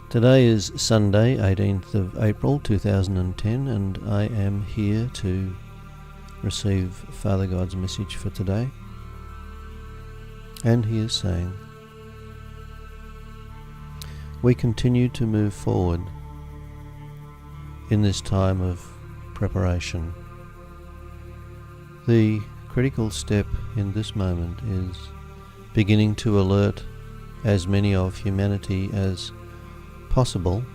Today is Sunday, 18th of April 2010, and I am here to receive Father God's message for today. And he is saying, we continue to move forward in this time of preparation. The critical step in this moment is beginning to alert as many of humanity as possible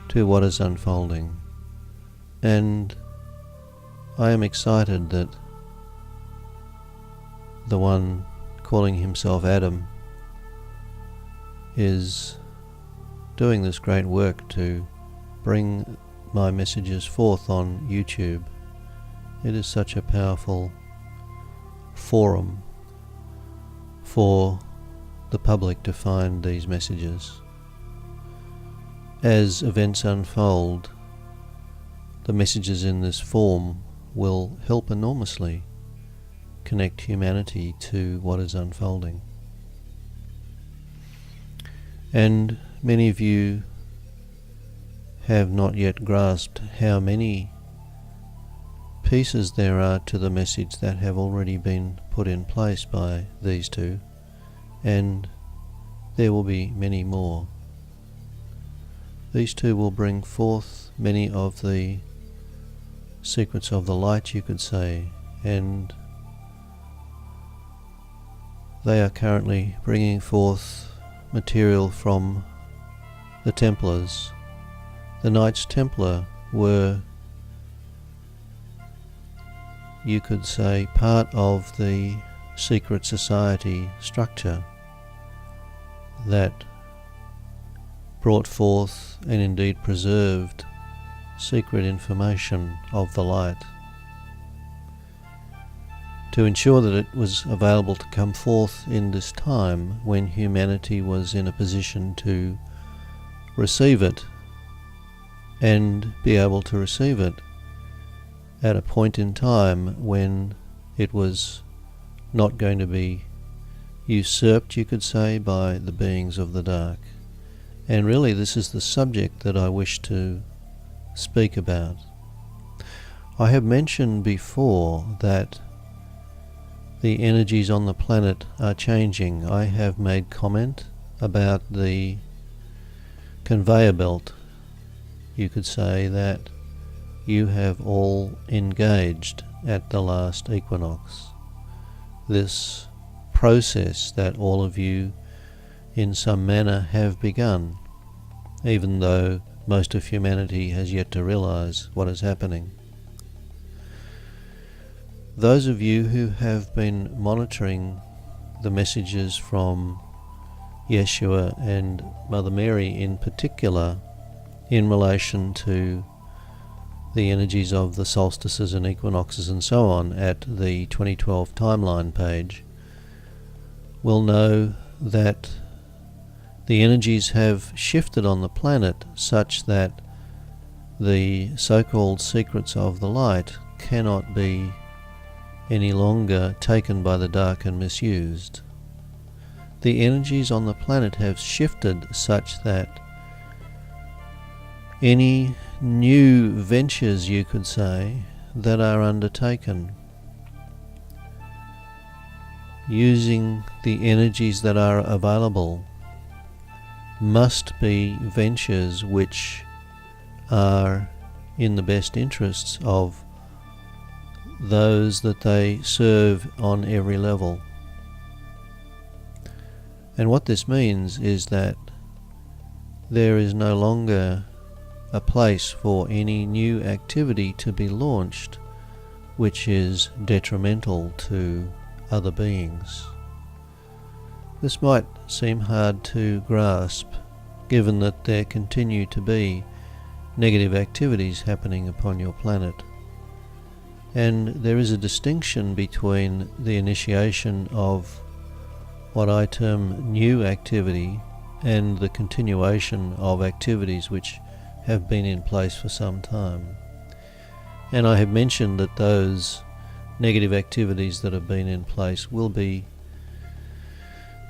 to what is unfolding. And I am excited that the one calling himself Adam is doing this great work to bring my messages forth on YouTube. It is such a powerful forum for the public to find these messages. As events unfold, the messages in this form will help enormously connect humanity to what is unfolding. And many of you have not yet grasped how many pieces there are to the message that have already been put in place by these two, and there will be many more. These two will bring forth many of the secrets of the light, you could say, and they are currently bringing forth material from the Templars. The Knights Templar were, you could say, part of the secret society structure that brought forth and indeed preserved secret information of the light to ensure that it was available to come forth in this time when humanity was in a position to receive it and be able to receive it at a point in time when it was not going to be usurped, you could say, by the beings of the dark. And really this is the subject that I wish to speak about. I have mentioned before that the energies on the planet are changing. I have made comment about the conveyor belt, you could say, that you have all engaged at the last equinox. This process that all of you in some manner have begun, even though most of humanity has yet to realize what is happening. Those of you who have been monitoring the messages from Yeshua and Mother Mary in particular in relation to the energies of the solstices and equinoxes and so on at the 2012 timeline page will know that the energies have shifted on the planet such that the so-called secrets of the light cannot be any longer taken by the dark and misused. The energies on the planet have shifted such that any new ventures, you could say, that are undertaken using the energies that are available must be ventures which are in the best interests of those that they serve on every level. And what this means is that there is no longer a place for any new activity to be launched which is detrimental to other beings. This might seem hard to grasp, given that there continue to be negative activities happening upon your planet. And there is a distinction between the initiation of what I term new activity and the continuation of activities which have been in place for some time. And I have mentioned that those negative activities that have been in place will be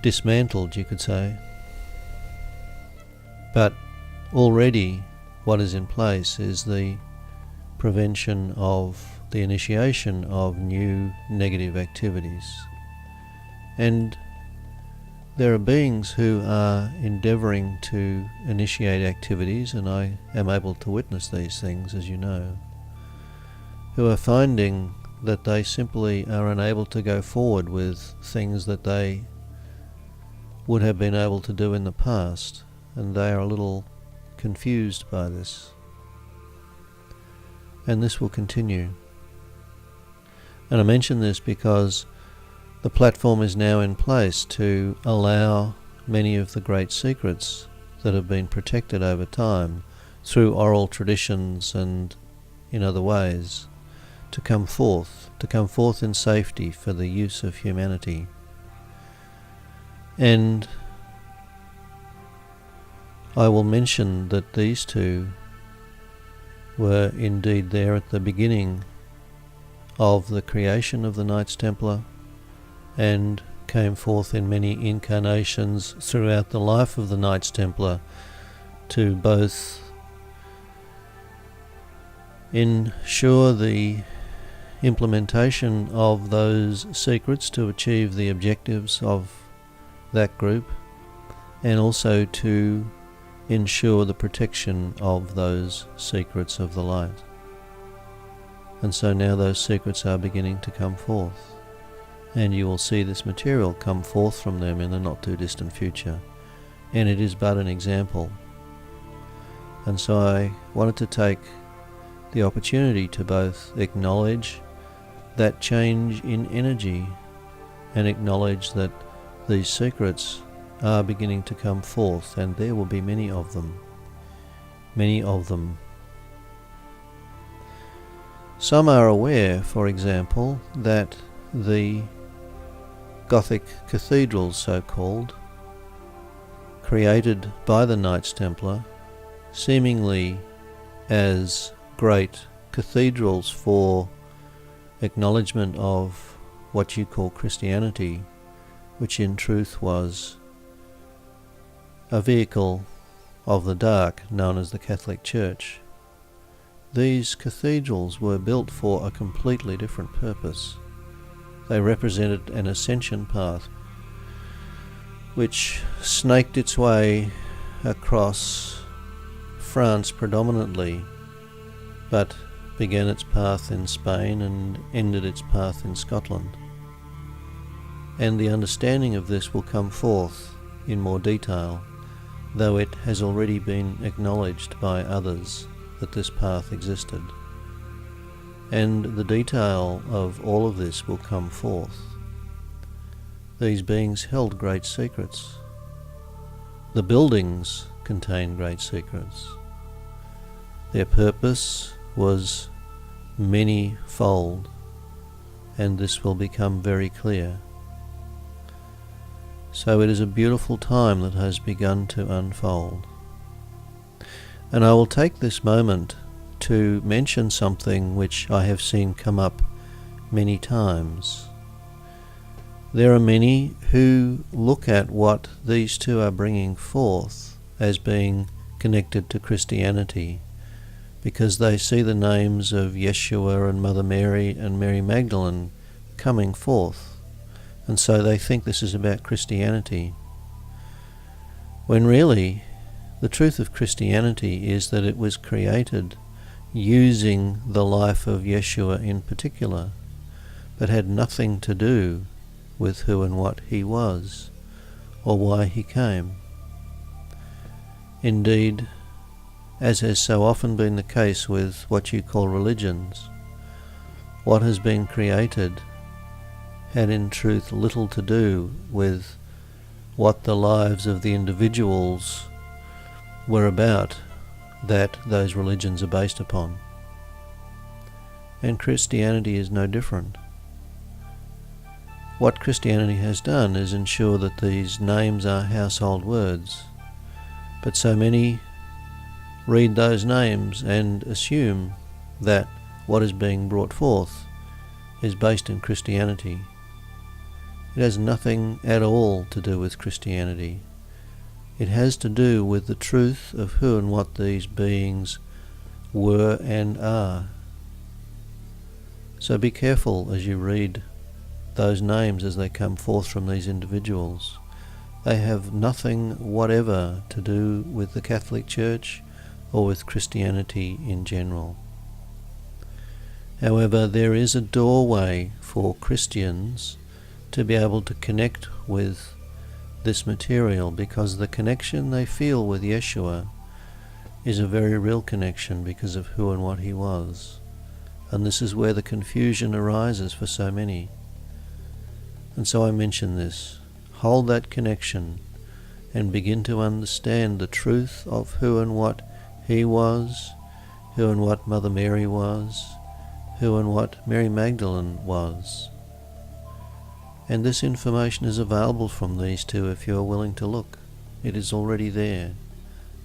dismantled, you could say, But already what is in place is the prevention of the initiation of new negative activities. And there are beings who are endeavouring to initiate activities, and I am able to witness these things, as you know, who are finding that they simply are unable to go forward with things that they would have been able to do in the past, and they are a little confused by this. And this will continue. And I mention this because the platform is now in place to allow many of the great secrets that have been protected over time through oral traditions and in other ways to come forth in safety for the use of humanity. And I will mention that these two were indeed there at the beginning of the creation of the Knights Templar, and came forth in many incarnations throughout the life of the Knights Templar to both ensure the implementation of those secrets to achieve the objectives of that group, and also to ensure the protection of those secrets of the light. And so now those secrets are beginning to come forth, and you will see this material come forth from them in the not too distant future, and it is but an example. And so I wanted to take the opportunity to both acknowledge that change in energy and acknowledge that these secrets are beginning to come forth, and there will be many of them. Many of them. Some are aware, for example, that the Gothic cathedrals, so-called, created by the Knights Templar, seemingly as great cathedrals for acknowledgement of what you call Christianity, which in truth was a vehicle of the dark known as the Catholic Church. These cathedrals were built for a completely different purpose. They represented an ascension path which snaked its way across France predominantly, but began its path in Spain and ended its path in Scotland. And the understanding of this will come forth in more detail, though it has already been acknowledged by others that this path existed. And the detail of all of this will come forth. These beings held great secrets. The buildings contained great secrets. Their purpose was many-fold, and this will become very clear. So it is a beautiful time that has begun to unfold. And I will take this moment to mention something which I have seen come up many times. There are many who look at what these two are bringing forth as being connected to Christianity, because they see the names of Yeshua and Mother Mary and Mary Magdalene coming forth, and so they think this is about Christianity, when really the truth of Christianity is that it was created using the life of Yeshua in particular, but had nothing to do with who and what he was, or why he came. Indeed, as has so often been the case with what you call religions, what has been created had in truth little to do with what the lives of the individuals were about that those religions are based upon. And Christianity is no different. What Christianity has done is ensure that these names are household words, but so many read those names and assume that what is being brought forth is based in Christianity. It has nothing at all to do with Christianity. It has to do with the truth of who and what these beings were and are. So be careful as you read those names as they come forth from these individuals. They have nothing whatever to do with the Catholic Church or with Christianity in general. However, there is a doorway for Christians to be able to connect with this material, because the connection they feel with Yeshua is a very real connection because of who and what he was. And this is where the confusion arises for so many. And so I mention this. Hold that connection and begin to understand the truth of who and what he was, who and what Mother Mary was, who and what Mary Magdalene was. And this information is available from these two if you are willing to look. It is already there.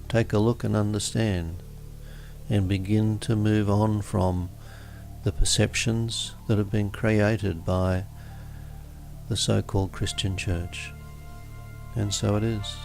Take a look and understand, and begin to move on from the perceptions that have been created by the so-called Christian Church. And so it is.